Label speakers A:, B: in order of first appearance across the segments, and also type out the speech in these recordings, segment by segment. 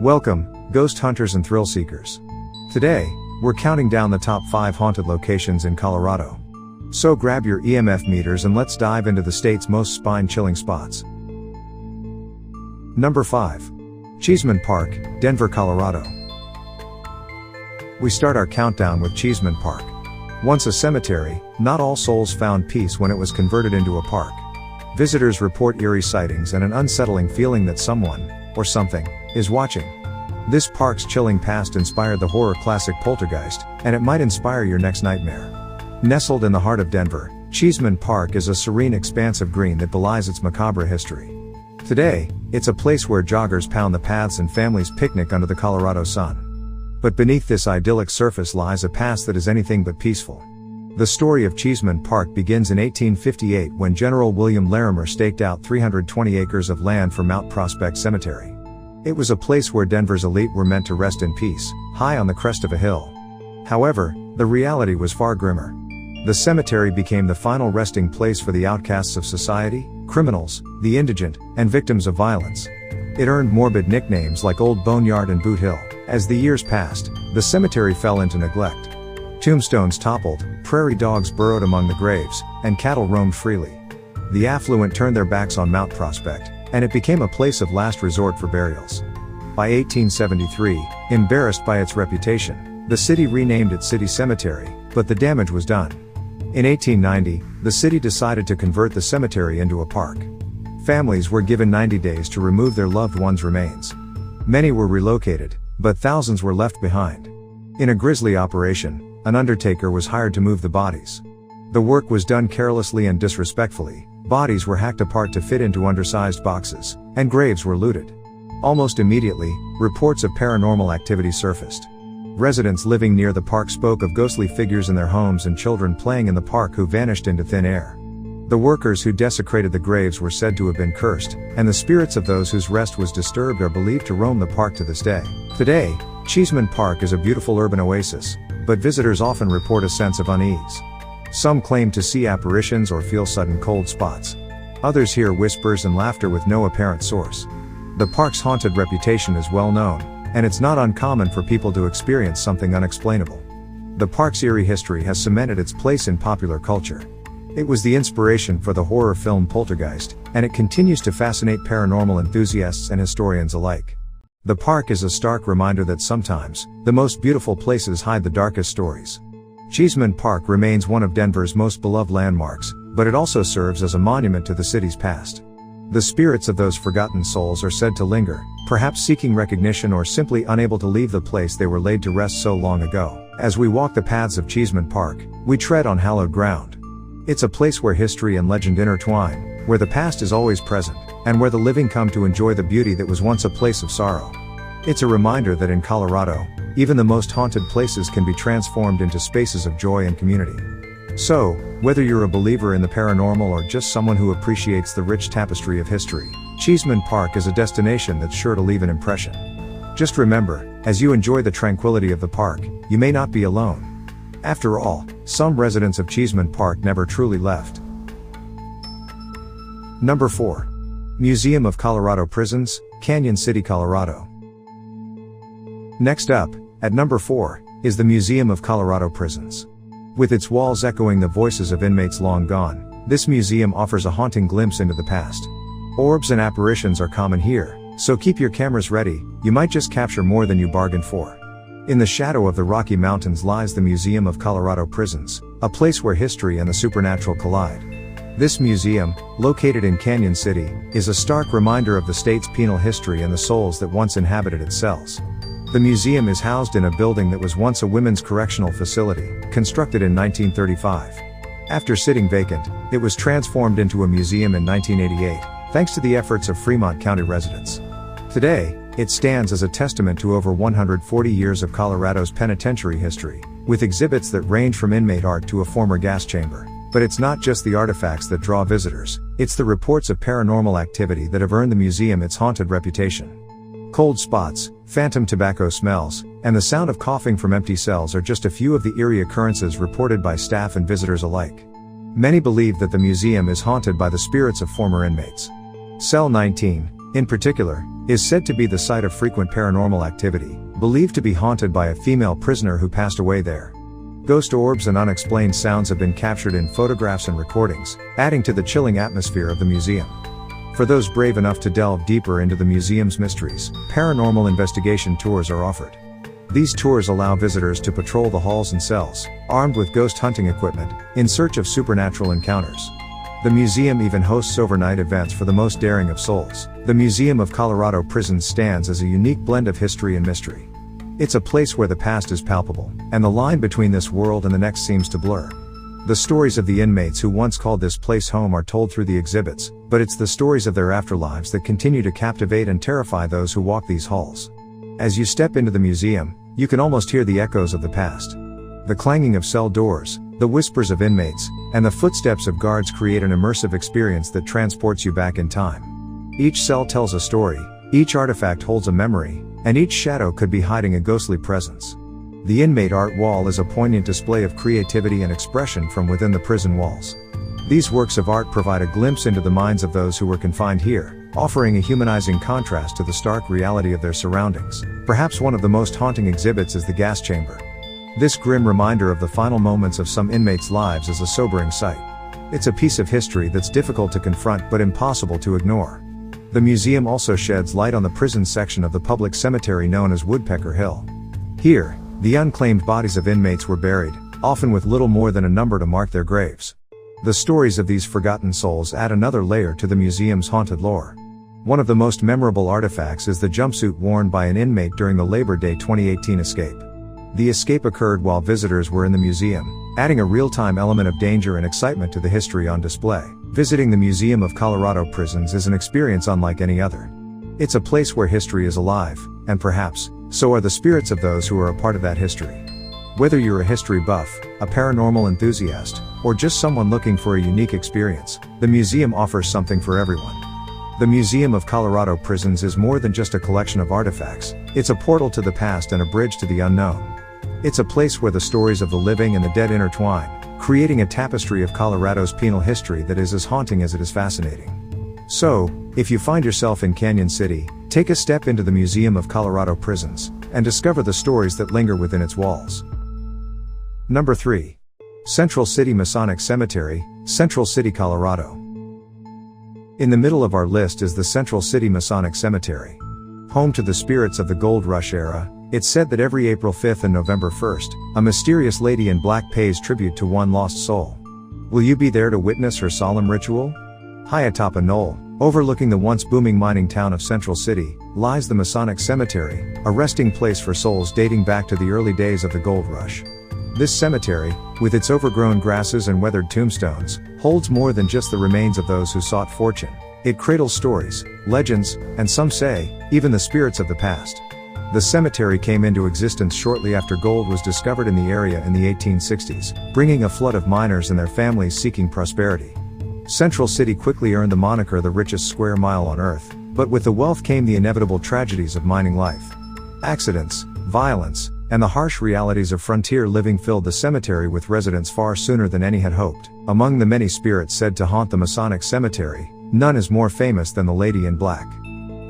A: Welcome, ghost hunters and thrill seekers. Today, we're counting down the top 5 haunted locations in Colorado. So grab your EMF meters and let's dive into the state's most spine-chilling spots. Number 5. Cheesman Park, Denver, Colorado. We start our countdown with Cheesman Park. Once a cemetery, not all souls found peace when it was converted into a park. Visitors report eerie sightings and an unsettling feeling that someone, or something, is watching. This park's chilling past inspired the horror classic Poltergeist, and it might inspire your next nightmare. Nestled in the heart of Denver, Cheesman Park is a serene expanse of green that belies its macabre history. Today, it's a place where joggers pound the paths and families picnic under the Colorado sun. But beneath this idyllic surface lies a past that is anything but peaceful. The story of Cheesman Park begins in 1858 when General William Larimer staked out 320 acres of land for Mount Prospect Cemetery. It was a place where Denver's elite were meant to rest in peace, high on the crest of a hill. However, the reality was far grimmer. The cemetery became the final resting place for the outcasts of society, criminals, the indigent, and victims of violence. It earned morbid nicknames like Old Boneyard and Boot Hill. As the years passed, the cemetery fell into neglect. Tombstones toppled, prairie dogs burrowed among the graves, and cattle roamed freely. The affluent turned their backs on Mount Prospect, and it became a place of last resort for burials. By 1873, embarrassed by its reputation, the city renamed it City Cemetery, but the damage was done. In 1890, the city decided to convert the cemetery into a park. Families were given 90 days to remove their loved ones' remains. Many were relocated, but thousands were left behind. In a grisly operation, an undertaker was hired to move the bodies. The work was done carelessly and disrespectfully. Bodies were hacked apart to fit into undersized boxes, and graves were looted. Almost immediately, reports of paranormal activity surfaced. Residents living near the park spoke of ghostly figures in their homes and children playing in the park who vanished into thin air. The workers who desecrated the graves were said to have been cursed, and the spirits of those whose rest was disturbed are believed to roam the park to this day. Today, Cheesman Park is a beautiful urban oasis, but visitors often report a sense of unease. Some claim to see apparitions or feel sudden cold spots. Others hear whispers and laughter with no apparent source. The park's haunted reputation is well known, and it's not uncommon for people to experience something unexplainable. The park's eerie history has cemented its place in popular culture. It was the inspiration for the horror film Poltergeist, and it continues to fascinate paranormal enthusiasts and historians alike. The park is a stark reminder that sometimes, the most beautiful places hide the darkest stories. Cheesman Park remains one of Denver's most beloved landmarks, but it also serves as a monument to the city's past. The spirits of those forgotten souls are said to linger, perhaps seeking recognition or simply unable to leave the place they were laid to rest so long ago. As we walk the paths of Cheesman Park, we tread on hallowed ground. It's a place where history and legend intertwine, where the past is always present, and where the living come to enjoy the beauty that was once a place of sorrow. It's a reminder that in Colorado, even the most haunted places can be transformed into spaces of joy and community. So, whether you're a believer in the paranormal or just someone who appreciates the rich tapestry of history, Cheesman Park is a destination that's sure to leave an impression. Just remember, as you enjoy the tranquility of the park, you may not be alone. After all, some residents of Cheesman Park never truly left. Number 4. Museum of Colorado Prisons, Cañon City, Colorado. Next up, at number 4, is the Museum of Colorado Prisons. With its walls echoing the voices of inmates long gone, this museum offers a haunting glimpse into the past. Orbs and apparitions are common here, so keep your cameras ready, you might just capture more than you bargained for. In the shadow of the Rocky Mountains lies the Museum of Colorado Prisons, a place where history and the supernatural collide. This museum, located in Cañon City, is a stark reminder of the state's penal history and the souls that once inhabited its cells. The museum is housed in a building that was once a women's correctional facility, constructed in 1935. After sitting vacant, it was transformed into a museum in 1988, thanks to the efforts of Fremont County residents. Today, it stands as a testament to over 140 years of Colorado's penitentiary history, with exhibits that range from inmate art to a former gas chamber. But it's not just the artifacts that draw visitors, it's the reports of paranormal activity that have earned the museum its haunted reputation. Cold spots, phantom tobacco smells, and the sound of coughing from empty cells are just a few of the eerie occurrences reported by staff and visitors alike. Many believe that the museum is haunted by the spirits of former inmates. Cell 19, in particular, is said to be the site of frequent paranormal activity, believed to be haunted by a female prisoner who passed away there. Ghost orbs and unexplained sounds have been captured in photographs and recordings, adding to the chilling atmosphere of the museum. For those brave enough to delve deeper into the museum's mysteries, paranormal investigation tours are offered. These tours allow visitors to patrol the halls and cells, armed with ghost hunting equipment, in search of supernatural encounters. The museum even hosts overnight events for the most daring of souls. The Museum of Colorado Prisons stands as a unique blend of history and mystery. It's a place where the past is palpable, and the line between this world and the next seems to blur. The stories of the inmates who once called this place home are told through the exhibits, but it's the stories of their afterlives that continue to captivate and terrify those who walk these halls. As you step into the museum, you can almost hear the echoes of the past. The clanging of cell doors, the whispers of inmates, and the footsteps of guards create an immersive experience that transports you back in time. Each cell tells a story, each artifact holds a memory, and each shadow could be hiding a ghostly presence. The inmate art wall is a poignant display of creativity and expression from within the prison walls. These works of art provide a glimpse into the minds of those who were confined here, offering a humanizing contrast to the stark reality of their surroundings. Perhaps one of the most haunting exhibits is the gas chamber. This grim reminder of the final moments of some inmates' lives is a sobering sight. It's a piece of history that's difficult to confront but impossible to ignore. The museum also sheds light on the prison section of the public cemetery known as Woodpecker Hill. Here, the unclaimed bodies of inmates were buried, often with little more than a number to mark their graves. The stories of these forgotten souls add another layer to the museum's haunted lore. One of the most memorable artifacts is the jumpsuit worn by an inmate during the Labor Day 2018 escape. The escape occurred while visitors were in the museum, adding a real-time element of danger and excitement to the history on display. Visiting the Museum of Colorado Prisons is an experience unlike any other. It's a place where history is alive, and perhaps, so are the spirits of those who are a part of that history. Whether you're a history buff, a paranormal enthusiast, or just someone looking for a unique experience, the museum offers something for everyone. The Museum of Colorado Prisons is more than just a collection of artifacts, it's a portal to the past and a bridge to the unknown. It's a place where the stories of the living and the dead intertwine, creating a tapestry of Colorado's penal history that is as haunting as it is fascinating. So, if you find yourself in Cañon City, take a step into the Museum of Colorado Prisons, and discover the stories that linger within its walls. Number 3. Central City Masonic Cemetery, Central City, Colorado. In the middle of our list is the Central City Masonic Cemetery. Home to the spirits of the Gold Rush era, it's said that every April 5th and November 1st, a mysterious lady in black pays tribute to one lost soul. Will you be there to witness her solemn ritual? High atop a knoll, overlooking the once booming mining town of Central City, lies the Masonic Cemetery, a resting place for souls dating back to the early days of the Gold Rush. This cemetery, with its overgrown grasses and weathered tombstones, holds more than just the remains of those who sought fortune. It cradles stories, legends, and some say, even the spirits of the past. The cemetery came into existence shortly after gold was discovered in the area in the 1860s, bringing a flood of miners and their families seeking prosperity. Central City quickly earned the moniker the richest square mile on earth, but with the wealth came the inevitable tragedies of mining life. Accidents, violence, and the harsh realities of frontier living filled the cemetery with residents far sooner than any had hoped. Among the many spirits said to haunt the Masonic Cemetery, none is more famous than the Lady in Black.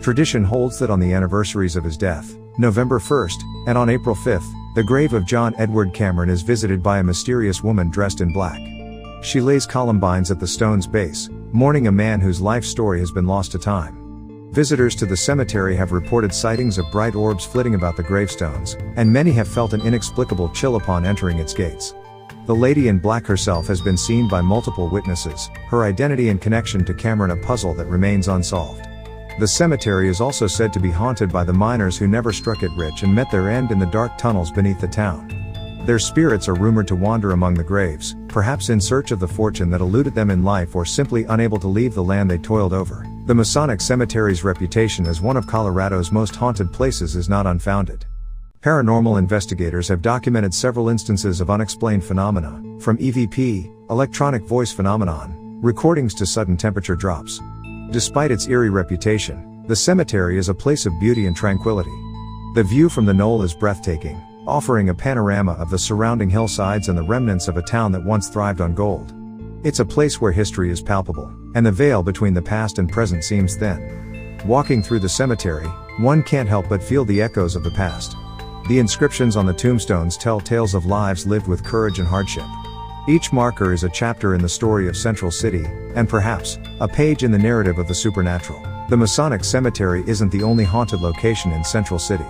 A: Tradition holds that on the anniversaries of his death, November 1st, and on April 5th, the grave of John Edward Cameron is visited by a mysterious woman dressed in black. She lays columbines at the stone's base, mourning a man whose life story has been lost to time. Visitors to the cemetery have reported sightings of bright orbs flitting about the gravestones, and many have felt an inexplicable chill upon entering its gates. The Lady in Black herself has been seen by multiple witnesses, her identity and connection to Cameron a puzzle that remains unsolved. The cemetery is also said to be haunted by the miners who never struck it rich and met their end in the dark tunnels beneath the town. Their spirits are rumored to wander among the graves, perhaps in search of the fortune that eluded them in life or simply unable to leave the land they toiled over. The Masonic Cemetery's reputation as one of Colorado's most haunted places is not unfounded. Paranormal investigators have documented several instances of unexplained phenomena, from EVP, electronic voice phenomenon, recordings to sudden temperature drops. Despite its eerie reputation, the cemetery is a place of beauty and tranquility. The view from the knoll is breathtaking, offering a panorama of the surrounding hillsides and the remnants of a town that once thrived on gold. It's a place where history is palpable, and the veil between the past and present seems thin. Walking through the cemetery, one can't help but feel the echoes of the past. The inscriptions on the tombstones tell tales of lives lived with courage and hardship. Each marker is a chapter in the story of Central City, and perhaps, a page in the narrative of the supernatural. The Masonic Cemetery isn't the only haunted location in Central City.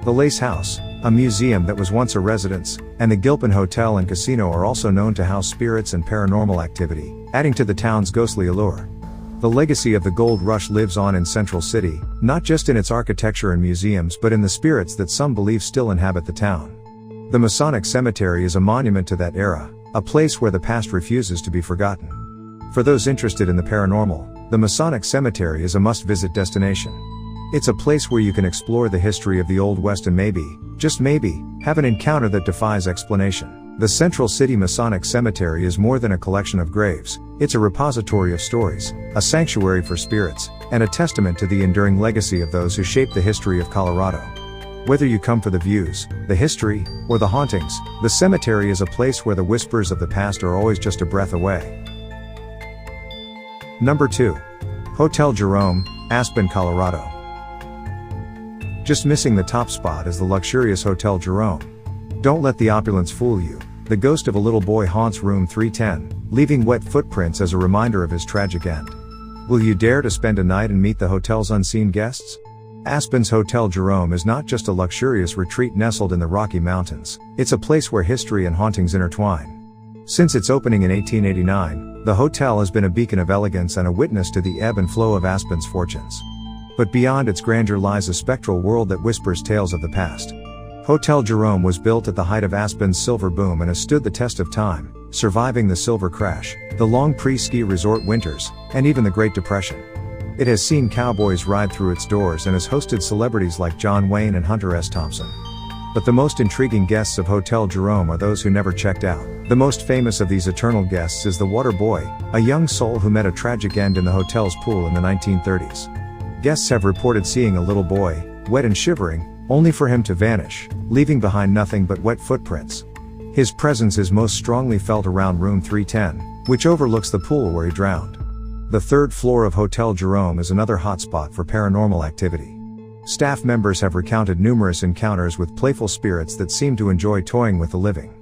A: The Lace House, a museum that was once a residence, and the Gilpin Hotel and Casino are also known to house spirits and paranormal activity, adding to the town's ghostly allure. The legacy of the gold rush lives on in Central City, not just in its architecture and museums but in the spirits that some believe still inhabit the town. The Masonic Cemetery is a monument to that era, a place where the past refuses to be forgotten. For those interested in the paranormal, the Masonic Cemetery is a must-visit destination. It's a place where you can explore the history of the Old West and maybe, just maybe, have an encounter that defies explanation. The Central City Masonic Cemetery is more than a collection of graves, it's a repository of stories, a sanctuary for spirits, and a testament to the enduring legacy of those who shaped the history of Colorado. Whether you come for the views, the history, or the hauntings, the cemetery is a place where the whispers of the past are always just a breath away. Number 2. Hotel Jerome, Aspen, Colorado. Just missing the top spot is the luxurious Hotel Jerome. Don't let the opulence fool you. The ghost of a little boy haunts room 310, leaving wet footprints as a reminder of his tragic end. Will you dare to spend a night and meet the hotel's unseen guests? Aspen's Hotel Jerome is not just a luxurious retreat nestled in the Rocky Mountains, it's a place where history and hauntings intertwine. Since its opening in 1889, the hotel has been a beacon of elegance and a witness to the ebb and flow of Aspen's fortunes. But beyond its grandeur lies a spectral world that whispers tales of the past. Hotel Jerome was built at the height of Aspen's silver boom and has stood the test of time, surviving the silver crash, the long pre-ski resort winters, and even the Great Depression. It has seen cowboys ride through its doors and has hosted celebrities like John Wayne and Hunter S. Thompson. But the most intriguing guests of Hotel Jerome are those who never checked out. The most famous of these eternal guests is the Water Boy, a young soul who met a tragic end in the hotel's pool in the 1930s. Guests have reported seeing a little boy, wet and shivering, only for him to vanish, leaving behind nothing but wet footprints. His presence is most strongly felt around room 310, which overlooks the pool where he drowned. The third floor of Hotel Jerome is another hotspot for paranormal activity. Staff members have recounted numerous encounters with playful spirits that seem to enjoy toying with the living.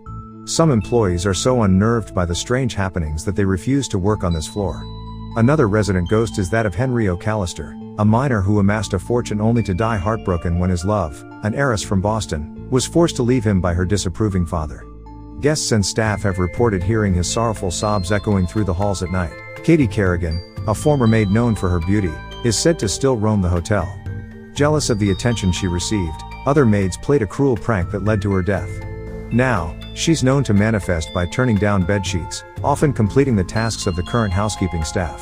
A: Some employees are so unnerved by the strange happenings that they refuse to work on this floor. Another resident ghost is that of Henry O'Callister, a miner who amassed a fortune only to die heartbroken when his love, an heiress from Boston, was forced to leave him by her disapproving father. Guests and staff have reported hearing his sorrowful sobs echoing through the halls at night. Katie Kerrigan, a former maid known for her beauty, is said to still roam the hotel. Jealous of the attention she received, other maids played a cruel prank that led to her death. Now, she's known to manifest by turning down bedsheets, often completing the tasks of the current housekeeping staff.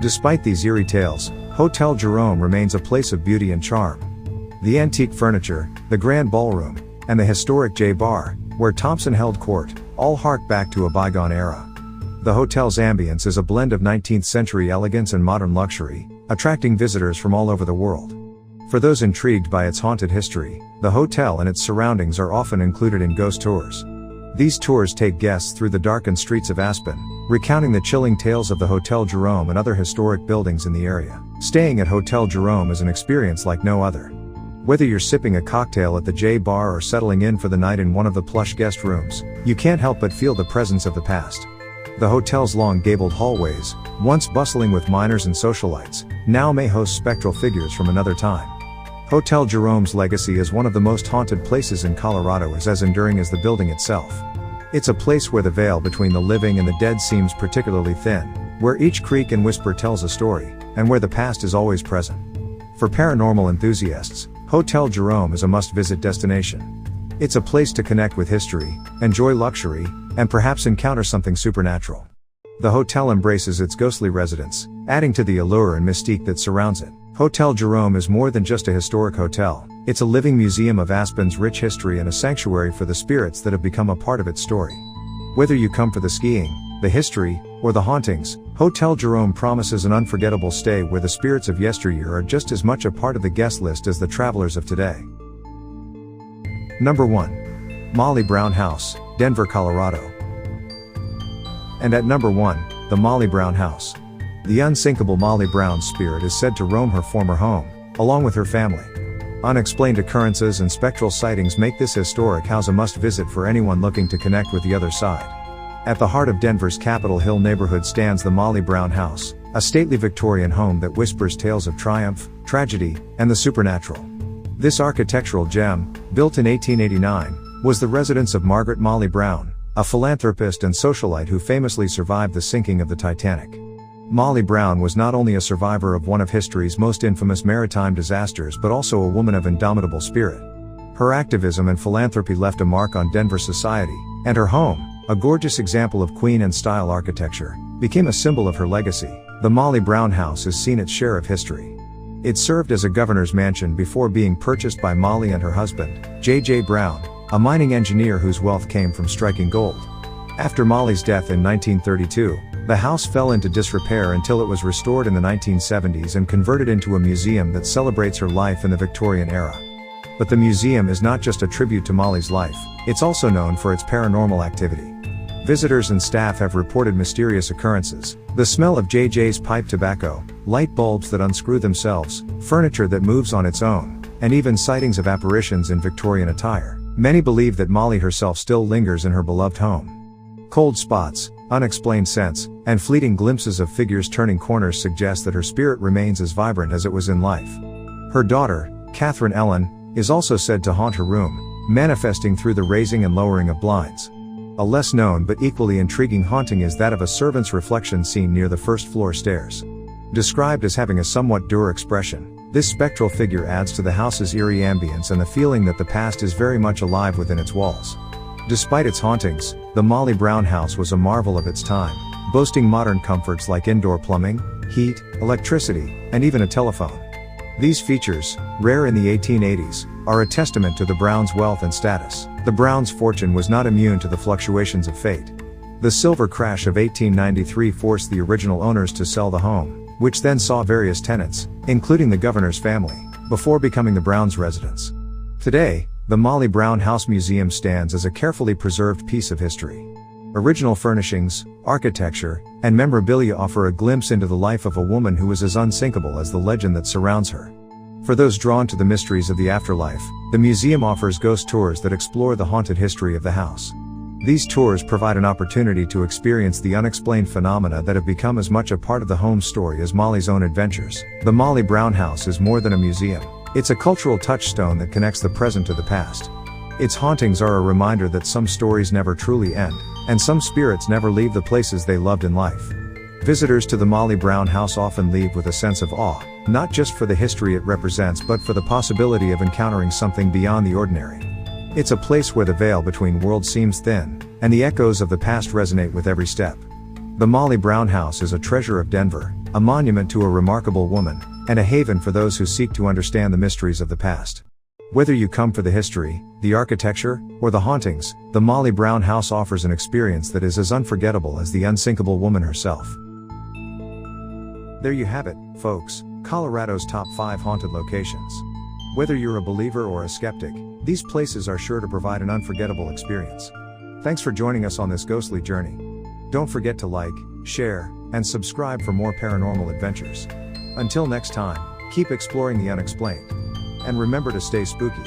A: Despite these eerie tales, Hotel Jerome remains a place of beauty and charm. The antique furniture, the grand ballroom, and the historic J Bar, where Thompson held court, all hark back to a bygone era. The hotel's ambience is a blend of 19th century elegance and modern luxury, attracting visitors from all over the world. For those intrigued by its haunted history, the hotel and its surroundings are often included in ghost tours. These tours take guests through the darkened streets of Aspen, recounting the chilling tales of the Hotel Jerome and other historic buildings in the area. Staying at Hotel Jerome is an experience like no other. Whether you're sipping a cocktail at the J Bar or settling in for the night in one of the plush guest rooms, you can't help but feel the presence of the past. The hotel's long gabled hallways, once bustling with miners and socialites, now may host spectral figures from another time. Hotel Jerome's legacy as one of the most haunted places in Colorado is as enduring as the building itself. It's a place where the veil between the living and the dead seems particularly thin, where each creak and whisper tells a story, and where the past is always present. For paranormal enthusiasts, Hotel Jerome is a must-visit destination. It's a place to connect with history, enjoy luxury, and perhaps encounter something supernatural. The hotel embraces its ghostly residents, adding to the allure and mystique that surrounds it. Hotel Jerome is more than just a historic hotel, it's a living museum of Aspen's rich history and a sanctuary for the spirits that have become a part of its story. Whether you come for the skiing, the history, or the hauntings, Hotel Jerome promises an unforgettable stay where the spirits of yesteryear are just as much a part of the guest list as the travelers of today. Number 1. Molly Brown House, Denver, Colorado. And at number 1, the Molly Brown House. The unsinkable Molly Brown's spirit is said to roam her former home, along with her family. Unexplained occurrences and spectral sightings make this historic house a must-visit for anyone looking to connect with the other side. At the heart of Denver's Capitol Hill neighborhood stands the Molly Brown House, a stately Victorian home that whispers tales of triumph, tragedy, and the supernatural. This architectural gem, built in 1889, was the residence of Margaret Molly Brown, a philanthropist and socialite who famously survived the sinking of the Titanic. Molly Brown was not only a survivor of one of history's most infamous maritime disasters but also a woman of indomitable spirit. Her activism and philanthropy left a mark on Denver society, and her home, a gorgeous example of Queen Anne style architecture, became a symbol of her legacy. The Molly Brown House has seen its share of history. It served as a governor's mansion before being purchased by Molly and her husband, J.J. Brown, a mining engineer whose wealth came from striking gold. After Molly's death in 1932, the house fell into disrepair until it was restored in the 1970s and converted into a museum that celebrates her life in the Victorian era. But the museum is not just a tribute to Molly's life, it's also known for its paranormal activity. Visitors and staff have reported mysterious occurrences: the smell of JJ's pipe tobacco, light bulbs that unscrew themselves, furniture that moves on its own, and even sightings of apparitions in Victorian attire. Many believe that Molly herself still lingers in her beloved home. Cold spots, unexplained scents, and fleeting glimpses of figures turning corners suggest that her spirit remains as vibrant as it was in life. Her daughter, Catherine Ellen, is also said to haunt her room, manifesting through the raising and lowering of blinds. A less known but equally intriguing haunting is that of a servant's reflection seen near the first-floor stairs. Described as having a somewhat dour expression, this spectral figure adds to the house's eerie ambience and the feeling that the past is very much alive within its walls. Despite its hauntings, the Molly Brown house was a marvel of its time, boasting modern comforts like indoor plumbing, heat, electricity, and even a telephone. These features, rare in the 1880s, are a testament to the Browns' wealth and status. The Browns' fortune was not immune to the fluctuations of fate. The silver crash of 1893 forced the original owners to sell the home, which then saw various tenants, including the governor's family, before becoming the Browns' residence. Today, the Molly Brown House Museum stands as a carefully preserved piece of history. Original furnishings, architecture, and memorabilia offer a glimpse into the life of a woman who is as unsinkable as the legend that surrounds her. For those drawn to the mysteries of the afterlife, the museum offers ghost tours that explore the haunted history of the house. These tours provide an opportunity to experience the unexplained phenomena that have become as much a part of the home story as Molly's own adventures. The Molly Brown House is more than a museum. It's a cultural touchstone that connects the present to the past. Its hauntings are a reminder that some stories never truly end, and some spirits never leave the places they loved in life. Visitors to the Molly Brown House often leave with a sense of awe, not just for the history it represents but for the possibility of encountering something beyond the ordinary. It's a place where the veil between worlds seems thin, and the echoes of the past resonate with every step. The Molly Brown House is a treasure of Denver, a monument to a remarkable woman, and a haven for those who seek to understand the mysteries of the past. Whether you come for the history, the architecture, or the hauntings, the Molly Brown House offers an experience that is as unforgettable as the unsinkable woman herself. There you have it, folks, Colorado's top 5 haunted locations. Whether you're a believer or a skeptic, these places are sure to provide an unforgettable experience. Thanks for joining us on this ghostly journey. Don't forget to like, share, and subscribe for more paranormal adventures. Until next time, keep exploring the unexplained. And remember to stay spooky.